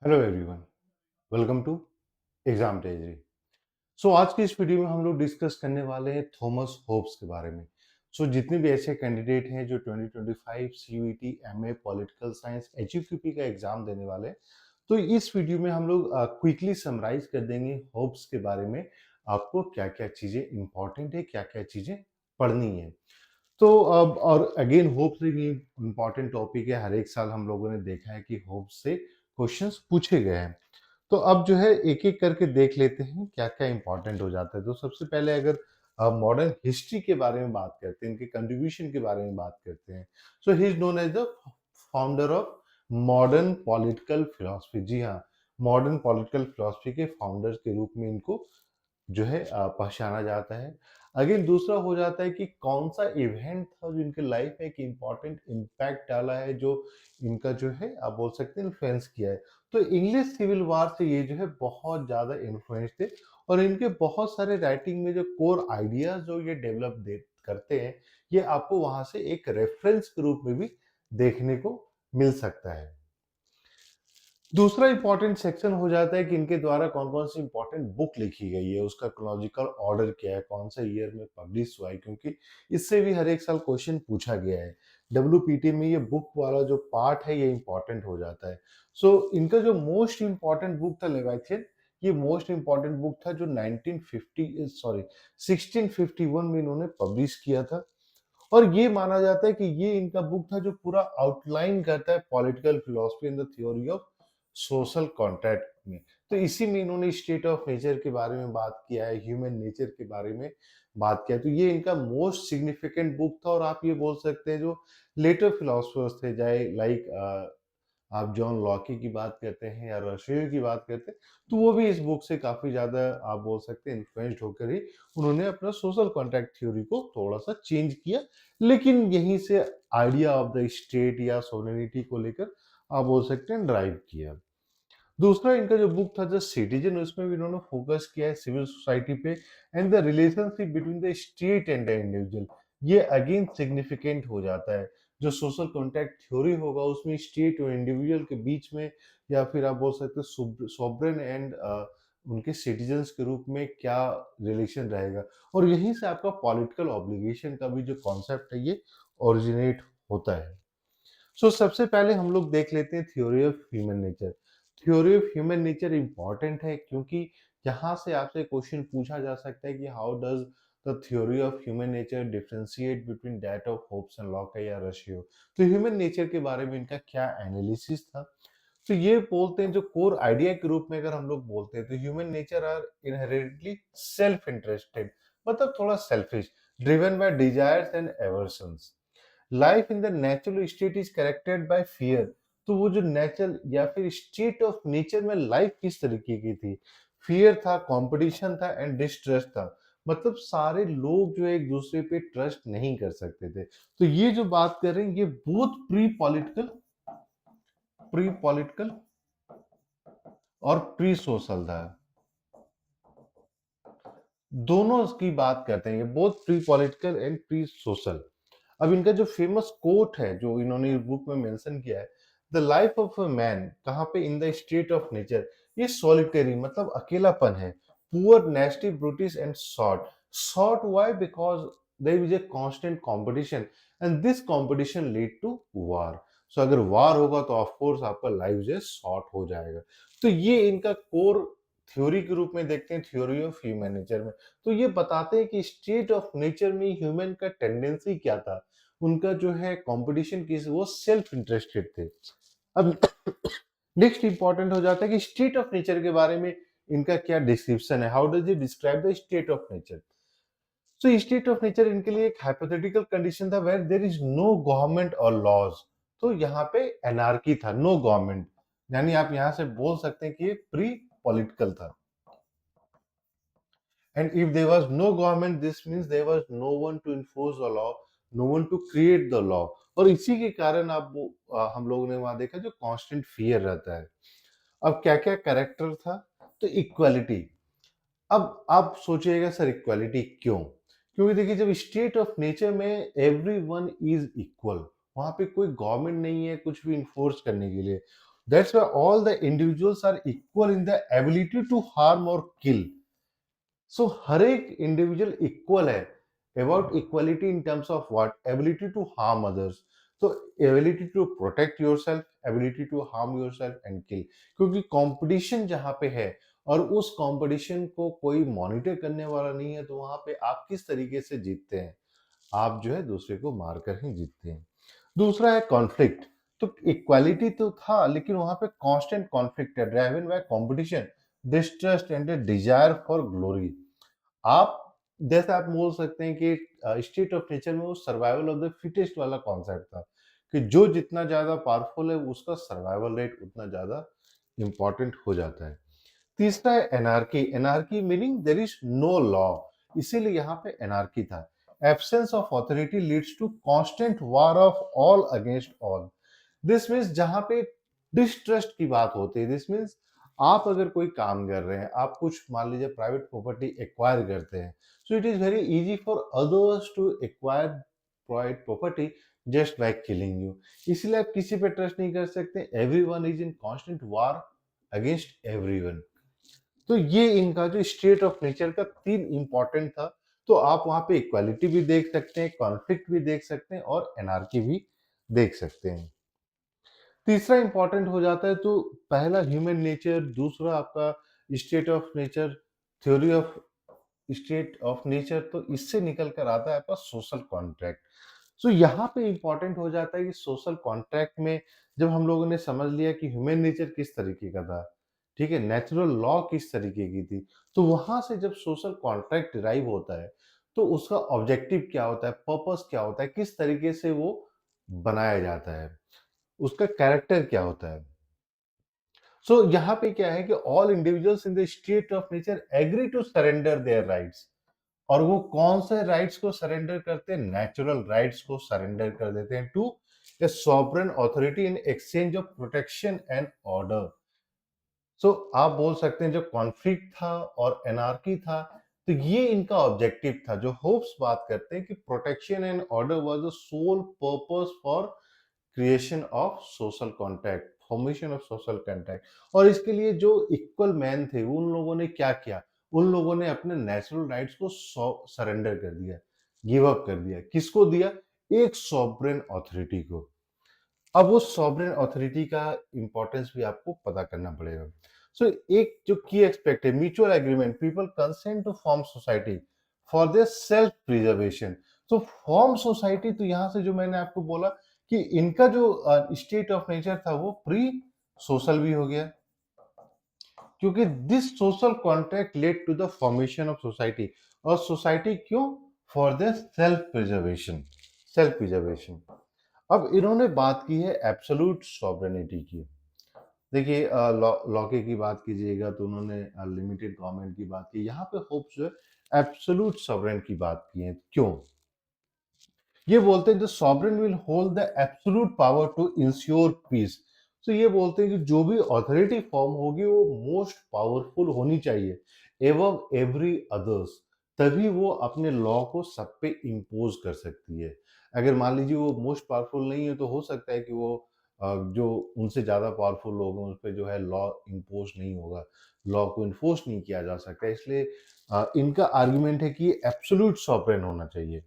Hello everyone, welcome to exam टेजरी। आज की इस वीडियो में हम लोग डिस्कस करने वाले हैं थॉमस होब्स के बारे में। जितने भी ऐसे कैंडिडेट हैं जो 2025 सीयूईटी, एमए, पॉलिटिकल साइंस, एचयूपीपी का एग्जाम देने वाले हैं, तो इस वीडियो में हम लोग क्विकली समराइज कर देंगे होब्स के बारे में। आपको क्या क्या चीज़ें इंपॉर्टेंट है, क्या क्या चीज़ें पढ़नी है। अब और अगेन होप से भी इम्पॉर्टेंट टॉपिक है। हर एक साल हम लोगों ने देखा है कि होप से क्वेश्चंस पूछे गए हैं। तो अब जो है एक एक करके देख लेते हैं क्या क्या इंपॉर्टेंट हो जाता है। तो सबसे पहले अगर मॉडर्न हिस्ट्री के बारे में बात करते हैं, इनके कंट्रीब्यूशन के बारे में बात करते हैं। He is known as the founder of modern political philosophy. जी हाँ, मॉडर्न पॉलिटिकल फिलोसफी के फाउंडर के रूप में इनको जो है पहचाना जाता है। अगेन दूसरा हो जाता है कि कौन सा इवेंट था जो इनके लाइफ में एक इम्पॉर्टेंट इम्पैक्ट डाला है, जो इनका जो है आप बोल सकते हैं इन्फ्लुएंस किया है। तो इंग्लिश सिविल वार से ये जो है बहुत ज़्यादा इन्फ्लुएंस थे, और इनके बहुत सारे राइटिंग में जो कोर आइडियाज जो ये डेवलप दे करते हैं, ये आपको वहां से एक रेफरेंस के रूप में भी देखने को मिल सकता है। दूसरा इंपॉर्टेंट सेक्शन हो जाता है कि इनके द्वारा कौन कौन सी इंपॉर्टेंट बुक लिखी गई है, उसका क्रोनोलॉजिकल ऑर्डर क्या है, कौन सा ईयर में पब्लिश हुआ है, क्योंकि इससे भी हर एक साल क्वेश्चन पूछा गया है। डब्ल्यूपीटी में ये बुक वाला जो पार्ट है ये इंपॉर्टेंट हो जाता है। इनका जो मोस्ट इंपॉर्टेंट बुक था लेवाथियन, ये मोस्ट इंपॉर्टेंट बुक था जो 1651 में इन्होंने पब्लिश किया था। और ये माना जाता है कि ये इनका बुक था जो पूरा आउटलाइन करता है political philosophy and the theory of social contract में। तो इसी में इन्होंने स्टेट ऑफ नेचर के बारे में बात किया है, ह्यूमन नेचर के बारे में बात किया है। तो ये इनका मोस्ट सिग्निफिकेंट बुक था। और आप ये बोल सकते हैं जो लेटर फिलोसफर्स थे, चाहे लाइक आप जॉन लॉकी की बात करते हैं या रशियो की बात करते हैं, तो वो भी इस बुक से काफी ज्यादा आप बोल सकते हैं इन्फ्लुएंस्ड होकर ही उन्होंने अपना सोशल कॉन्ट्रैक्ट थ्योरी को थोड़ा सा चेंज किया। लेकिन यहीं से आइडिया ऑफ द स्टेट या सोवरेनिटी को लेकर आप बोल सकते हैं ड्राइव किया। दूसरा इनका जो बुक था द सिटीजन, उसमें भी इन्होंने फोकस किया है सिविल सोसाइटी पे and the relationship between the state and the individual. ये अगेन सिग्निफिकेंट हो जाता है। जो सोशल कॉन्ट्रैक्ट थ्योरी होगा उसमें स्टेट और इंडिविजुअल के बीच में, या फिर आप बोल सकते हैं सॉवरेन एंड उनके सिटीजन्स के रूप में क्या रिलेशन रहेगा। और यहीं से आपका पॉलिटिकल ऑब्लिगेशन का भी जो कॉन्सेप्ट है ये ओरिजिनेट होता है। सबसे पहले हम लोग देख लेते हैं theory of human nature. Theory of human nature important है क्योंकि यहाँ से आपसे क्वेश्चन पूछा जा सकता है कि how does the theory of human nature differentiate between that of Hobbes and lock या रशियो। तो ह्यूमन नेचर के बारे में इनका क्या एनालिसिस था। तो ये बोलते हैं जो कोर आइडिया के रूप में अगर हम लोग बोलते हैं तो human nature are inherently self interested, मतलब थोड़ा selfish, driven by desires and aversions. Life in the natural state is corrected by fear. तो वो जो नेचुरल या फिर स्टेट ऑफ नेचर में लाइफ किस तरीके की थी, फियर था, कंपटीशन था एंड डिस्ट्रस्ट था। मतलब सारे लोग जो एक दूसरे पे ट्रस्ट नहीं कर सकते थे। तो ये जो बात कर रहे हैं ये बहुत प्री पॉलिटिकल और प्री सोशल था। दोनों की बात करते हैं, ये both pre political and pre social. अब इनका जो फेमस कोट है जो इन्होंने बुक में मेंशन किया है, the life of a man, कहाँ पे, in the state of nature, ये सॉलिटरी मतलब अकेलापन है, poor, nasty, brutish and short. Short why? Because there is a constant competition and this competition lead to war. अगर war होगा तो of course आपका लाइफ जो है शॉर्ट हो जाएगा। तो ये इनका कोर थ्योरी के रूप में देखते हैं थ्योरी ऑफ ह्यूमन नेचर में। तो ये बताते हैं कि स्टेट ऑफ नेचर में ह्यूमन का टेंडेंसी क्या था, उनका जो है कंपटीशन किस, वो सेल्फ इंटरेस्टेड थे। अब नेक्स्ट इंपॉर्टेंट हो जाता है कि स्टेट ऑफ नेचर के बारे में इनका क्या डिस्क्रिप्शन है, how does it describe the state of nature. State of nature इनके लिए एक हाइपोथेटिकल कंडीशन था where there is no government और लॉज। तो यहाँ पे एनार्की था, नो गवर्नमेंट, यानी आप यहाँ से बोल सकते हैं कि ये प्री पॉलिटिकल था। And if there was no government, this means there was no one to enforce the law, no one to create the law. और इसी के कारण आप हम लोगों ने वहां देखा जो कांस्टेंट फियर रहता है। अब क्या क्या कैरेक्टर था, तो इक्वालिटी। अब आप सोचिएगा सर इक्वालिटी क्यों? क्योंकि देखिए जब स्टेट ऑफ नेचर में एवरी वन इज इक्वल, वहां पे कोई गवर्नमेंट नहीं है कुछ भी इन्फोर्स करने के लिए। That's why all the individuals are equal in the ability to harm or kill. So हर एक इंडिविजुअल इक्वल है. About equality in terms of what? Ability to harm others. तो ability to protect yourself, ability to harm yourself and kill. क्योंकि competition जहां पे है और उस कंपटीशन को कोई मॉनिटर करने वाला नहीं है, तो वहां पे आप किस तरीके से जीतते हैं? आप जो है दूसरे को मारकर ही जीतते हैं. दूसरा है कॉन्फ्लिक्ट. तो इक्वालिटी तो था, लेकिन वहां पे कांस्टेंट कॉन्फ्लिक्ट है, driven by competition, distrust and a desire for glory. आप जैसे आप बोल सकते हैं कि स्टेट ऑफ नेचर में वो सर्वाइवल ऑफ द फिटेस्ट वाला कॉन्सेप्ट था, कि जो जितना ज्यादा पावरफुल है उसका सर्वाइवल रेट उतना ज्यादा इंपॉर्टेंट हो जाता है. तीसरा है anarchy. Anarchy meaning there is no law. इसीलिए यहाँ पे एनार्की था. Absence of authority leads to constant war of all against all. This means जहां पे डिस्ट्रस्ट की बात होती है, दिस मीन्स आप अगर कोई काम कर रहे हैं, आप कुछ मान लीजिए प्राइवेट प्रॉपर्टी एक्वायर करते हैं, so it is very easy for others to acquire private property just by killing you. इसलिए आप किसी पे ट्रस्ट नहीं कर सकते. Everyone is in constant war against everyone. तो ये इनका जो स्टेट ऑफ नेचर का तीन इंपॉर्टेंट था. तो आप वहां पे इक्वालिटी भी देख सकते हैं, कॉन्फ्लिक्ट भी देख सकते हैं और एनार्की भी देख सकते हैं. तीसरा इंपॉर्टेंट हो जाता है, तो पहला ह्यूमन नेचर, दूसरा आपका state of nature, theory of state of nature. तो इससे निकल कर आता है आपका सोशल कॉन्ट्रैक्ट. सो यहाँ पे इंपॉर्टेंट हो जाता है कि सोशल कॉन्ट्रैक्ट में जब हम लोगों ने समझ लिया कि ह्यूमन नेचर किस तरीके का था, ठीक है, नेचुरल लॉ किस तरीके की थी, तो वहां से जब सोशल कॉन्ट्रैक्ट डिराइव होता है, तो उसका ऑब्जेक्टिव क्या होता है, पर्पस क्या होता है, किस तरीके से वो बनाया जाता है, उसका कैरेक्टर क्या होता है. सो यहाँ पे क्या है कि all individuals in the state of nature agree to surrender their rights. और वो कौन से राइट्स को सरेंडर करते हैं? नेचुरल राइट्स को सरेंडर कर देते हैं to a sovereign authority in exchange of protection and order. So आप बोल सकते हैं जो कॉन्फ्लिक्ट था और एनार्की था, तो ये इनका ऑब्जेक्टिव था. जो होप्स बात करते हैं कि protection and order was the sole purpose for creation of social contract, formation of social contract. और इसके लिए जो इक्वल मैन थे, उन लोगों ने क्या किया? उन लोगों ने अपने नेचुरल राइट्स को सरेंडर कर दिया, गिव अप कर दिया. किसको दिया? एक सॉवरेन अथॉरिटी को. अब वो सॉवरेन अथॉरिटी का इंपॉर्टेंस भी आपको पता करना पड़ेगा. सो एक जो की एक्सपेक्ट है, mutual agreement, people consent to form society for their self preservation. तो फॉर्म सोसाइटी, तो यहां से जो मैंने आपको बोला कि इनका जो स्टेट ऑफ नेचर था वो प्री सोशल भी हो गया, क्योंकि this social contract led to the formation of society. और सोसाइटी क्यों? For the self preservation. Self preservation. अब इन्होंने बात की है एब्सोल्यूट सॉवरेनिटी की. देखिए लॉके की बात कीजिएगा तो उन्होंने लिमिटेड गवर्नमेंट की बात की. यहाँ पे होप्स जो है एब्सोल्यूट सॉवरेन की बात की है. क्यों? ये बोलते हैं the sovereign will hold the absolute power to ensure peace. तो ये बोलते हैं कि जो भी अथॉरिटी फॉर्म होगी वो मोस्ट पावरफुल होनी चाहिए एवं एवरी अदर्स. तभी वो अपने लॉ को सब पे इम्पोज कर सकती है. अगर मान लीजिए वो मोस्ट पावरफुल नहीं है, तो हो सकता है कि वो जो उनसे ज्यादा पावरफुल लोग हैं उस पर जो है लॉ इम्पोज नहीं होगा, लॉ को इन्फोर्स नहीं किया जा सकता. इसलिए इनका आर्ग्यूमेंट है कि ये एब्सोल्यूट सॉवरेन होना चाहिए.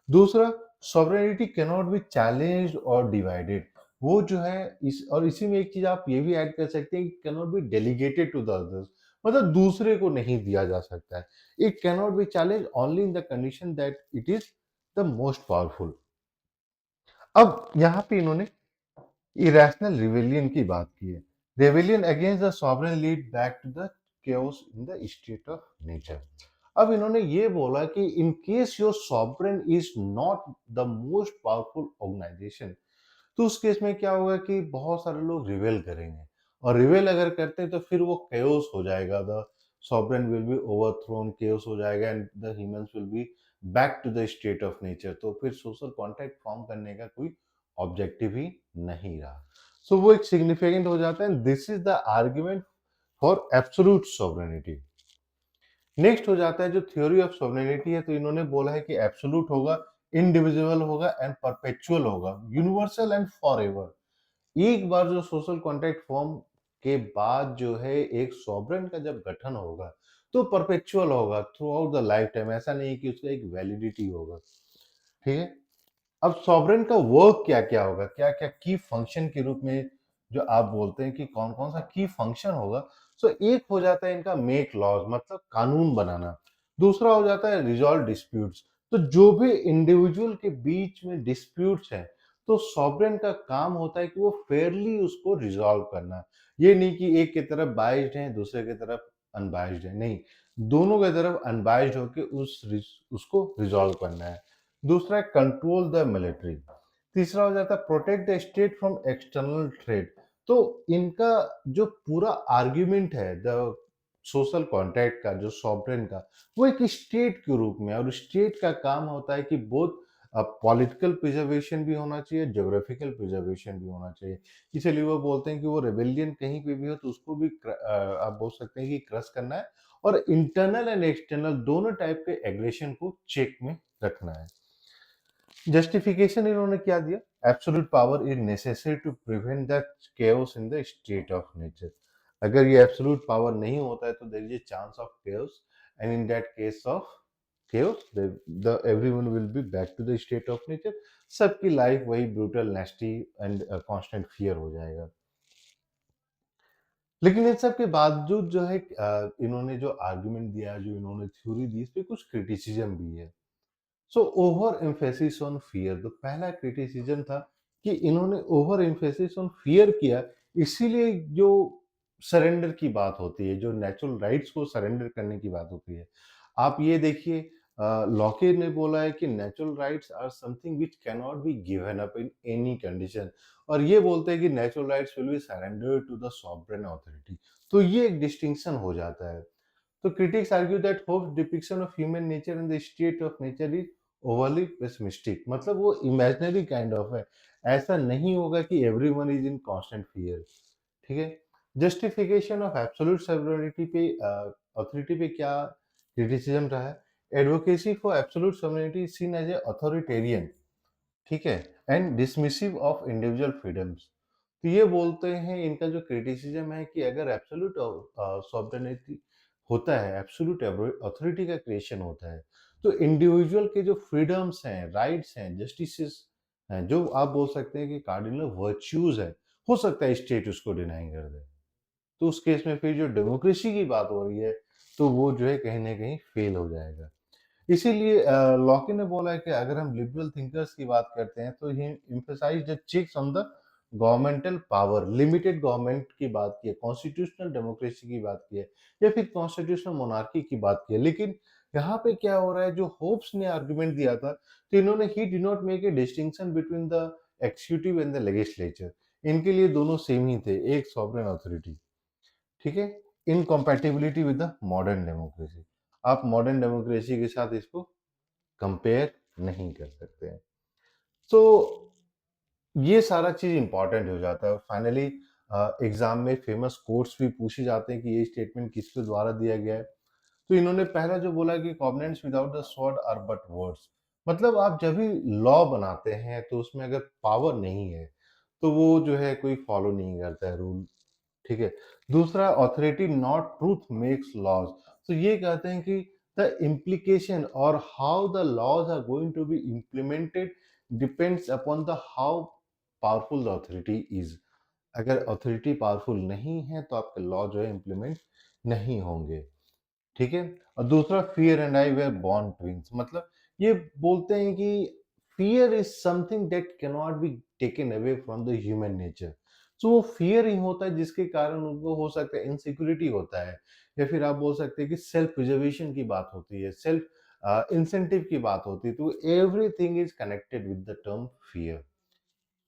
दूसरा, sovereignty can not B challenged और डिवाइडेड. वो जो है इसी में एक चीज आप ये भी ऐड कर सकते हैं कि can not be delegated to the others. मतलब दूसरे को नहीं दिया जा सकता है. It can not be challenge only in the condition that it is the most powerful. अब यहाँ पे इन्होंने इरेशनल रिवेलियन की बात की है. Rebellion against the sovereign lead back to the chaos in the state of nature. अब इन्होंने ये बोला कि in case your sovereign is not the most powerful organisation, तो उस केस में क्या होगा कि बहुत सारे लोग रिवेल करेंगे. और रिवेल अगर करते हैं तो फिर वो chaos हो जाएगा. The sovereign will be overthrown, chaos हो जाएगा and the humans will be back to the state of nature. तो फिर सोशल कॉन्ट्रैक्ट फॉर्म करने का कोई ऑब्जेक्टिव ही नहीं रहा. सो वो एक सिग्निफिकेंट हो जाता है. This is the argument for absolute sovereignty. Next हो जाता है जो थ्योरी ऑफ सॉवरेनिटी है. तो इन्होंने बोला है कि एब्सोल्यूट होगा, इंडिविजुअल होगा एंड परपेचुअल होगा, यूनिवर्सल एंड फॉरएवर. एक बार जो सोशल कॉन्ट्रैक्ट फॉर्म के बाद जो है एक सॉवरेन का जब गठन होगा, तो परपेचुअल होगा through out the life time, ऐसा नहीं है कि उसका एक वैलिडिटी होगा, ठीक है? अब सॉवरेन का वर्क क्या-क्या होगा? क्या-क्या की फंक्शन के रूप में जो आप बोलते हैं कि कौन-कौन सा की फंक्शन होगा? सो एक हो जाता है इनका मेक लॉज़ मतलब कानून बनाना। दूसरा हो जाता है रिज़ॉल्व डिस्प्यूट्स। तो जो भी इंडिविजुअल के बीच में डिस्प्यूट्स हैं, तो सॉवरेन का काम होता है कि वो फेयरली उसको रिज़ॉल्व करना। ये नहीं कि एक की तरफ बायस्ड है, दूसरे की तरफ अनबायस्ड है, नहीं। दोनों की तरफ अनबायस्ड होके उसको रिज़ॉल्व करना है। दूसरा है कंट्रोल द मिलिट्री। तीसरा हो जाता है protect the state from external threat. तो इनका जो पूरा आर्ग्यूमेंट है द सोशल कॉन्ट्रैक्ट का जो सॉवरेन का, वो एक स्टेट के रूप में है और स्टेट का काम होता है कि बोथ पॉलिटिकल प्रिजर्वेशन भी होना चाहिए, ज्योग्राफिकल प्रिजर्वेशन भी होना चाहिए। इसीलिए वो बोलते हैं कि वो रेबेलियन कहीं पे भी हो तो उसको भी आप बोल सकते हैं कि क्रश करना है और इंटरनल एंड एक्सटर्नल दोनों टाइप के एग्रेशन को चेक में रखना है। जस्टिफिकेशन इन्होंने क्या दिया? Absolute power is necessary to prevent the chaos in the state of nature. अगर ये एब्सोल्यूट पावर नहीं होता है तो there is a chance of chaos and in that case of chaos the everyone will be back to the state of nature। सबकी life वही brutal नेस्टी and constant fear हो जाएगा। लेकिन इन सब के बावजूद जो है इन्होंने जो आर्गुमेंट दिया, जो इन्होंने थ्योरी दी, इस पे कुछ क्रिटिसिज्म भी है। So over emphasis on fear, तो पहला क्रिटिसिज्म था कि इन्होंने ओवर एम्फेसिस ऑन फियर किया, इसीलिए जो सरेंडर की बात होती है, जो नेचुरल राइट्स को सरेंडर करने की बात होती है, आप ये देखिए लॉके ने बोला है कि natural rights are something which can not be given up in any condition, और ये बोलते हैं कि natural rights will be surrendered to the sovereign authority. तो ये एक डिस्टिंक्शन हो जाता है। So critics argue that Hobbes' depiction of human nature and the state of nature is overly pessimistic। मतलब वो imaginary kind of है, ऐसा नहीं होगा कि everyone is in constant fear, ठीक है? Justification of absolute sovereignty पे authority पे क्या criticism रहा है? Advocacy for absolute sovereignty is seen as a authoritarian, ठीक है, and dismissive of individual freedoms. तो ये बोलते हैं, इनका जो क्रिटिसिज्म है कि अगर एब्सोल्यूट सॉवरेनिटी होता है, एब्सोल्यूट अथॉरिटी का क्रिएशन होता है, तो इंडिविजुअल के जो फ्रीडम्स हैं, राइट्स हैं, जस्टिसेस हैं, जो आप बोल सकते हैं कि कार्डिनल वर्च्यूज है, हो सकता है स्टेट उसको डिनाई कर दे। तो उस केस में फिर जो डेमोक्रेसी की बात हो रही है, तो वो जो है कहीं ना कहीं फेल हो जाएगा। इसीलिए लॉके ने बोला है कि अगर हम लिबरल थिंकर्स की बात करते हैं तो he emphasise the checks on the governmental power, limited government की बात की है, कॉन्स्टिट्यूशनल डेमोक्रेसी की बात की है, या फिर कॉन्स्टिट्यूशनल मोनार्की की बात की है। लेकिन यहाँ पे क्या हो रहा है, जो होप्स ने आर्गुमेंट दिया था, तो इन्होंने he did not make a distinction between the executive and the legislature. इनके लिए दोनों सेम ही थे, एक सॉवरेन अथॉरिटी, ठीक है। Incompatibility with the modern democracy, आप मॉडर्न डेमोक्रेसी के साथ इसको कंपेयर नहीं कर सकते हैं। सो ये सारा चीज इंपॉर्टेंट हो जाता है। फाइनली एग्जाम में फेमस कोट्स भी पूछे जाते हैं कि ये स्टेटमेंट किसके द्वारा दिया गया है। तो इन्होंने पहला जो बोला कि covenants without the sword are but words. मतलब आप जब भी लॉ बनाते हैं तो उसमें अगर पावर नहीं है तो वो जो है कोई फॉलो नहीं करता है रूल, ठीक है। दूसरा, authority not truth makes laws. तो ये कहते हैं कि द इम्प्लीकेशन और how the laws are going to be implemented depends upon the how powerful the authority is. अगर ऑथोरिटी पावरफुल नहीं है तो आपके लॉ जो है इम्प्लीमेंट नहीं होंगे, ठीक है। और दूसरा, fear and I were born twins. मतलब ये बोलते हैं कि fear is something that can not be taken away from the human nature. So वो फियर ही होता है जिसके कारण उनको हो सकता है इनसिक्योरिटी होता है, या फिर आप बोल सकते हैं कि सेल्फ प्रिजर्वेशन की बात होती है, सेल्फ इंसेंटिव की बात होती है। तो everything is connected with the term fear.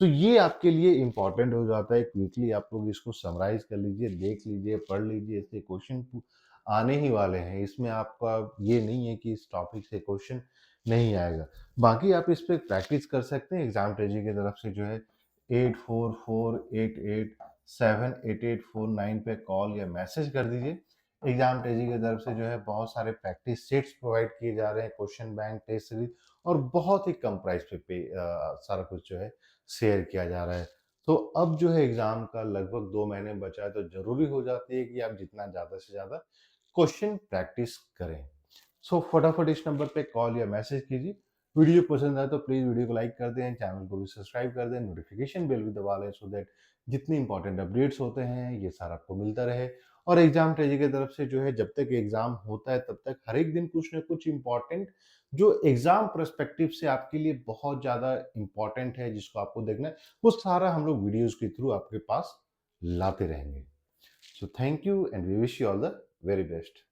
तो ये आपके लिए इम्पोर्टेंट हो जाता है। क्विकली आप लोग इसको समराइज कर लीजिए, देख लीजिए, पढ़ लीजिए, इससे क्वेश्चन आने ही वाले हैं। इसमें आपका ये नहीं है कि इस टॉपिक से क्वेश्चन नहीं आएगा। बाकी आप इस पे प्रैक्टिस कर सकते हैं। एग्जाम ट्रेजी की तरफ से जो है 8448878849 पे कॉल या मैसेज कर दीजिए। एग्जाम ट्रेजी की तरफ से जो है बहुत सारे प्रैक्टिस सेट्स प्रोवाइड किए जा रहे हैं, क्वेश्चन बैंक, टेस्ट सीरीज, और बहुत ही कम प्राइस पे सारा कुछ जो है शेयर किया जा रहा है। तो अब जो है एग्ज़ाम का लगभग 2 महीने बचा है, तो ज़रूरी हो जाती है कि आप जितना ज़्यादा से ज़्यादा क्वेश्चन प्रैक्टिस करें। सो फटाफट इस नंबर पे कॉल या मैसेज कीजिए। वीडियो पसंद आए तो प्लीज़ वीडियो को लाइक कर दें, चैनल को भी सब्सक्राइब कर दें, नोटिफ़िकेशन बेल भी दबा लें सो दैट जितनी इंपॉर्टेंट अपडेट्स होते हैं, ये सारा आपको मिलता रहे। और एग्ज़ाम ट्रेजी की तरफ से जो है जब तक एग्ज़ाम होता है तब तक हर एक दिन कुछ न कुछ इम्पॉर्टेंट जो एग्ज़ाम पर्सपेक्टिव से आपके लिए बहुत ज़्यादा इम्पॉर्टेंट है जिसको आपको देखना है, वो सारा हम लोग वीडियोज़ के थ्रू आपके पास लाते रहेंगे। So thank you and we wish you all the very best.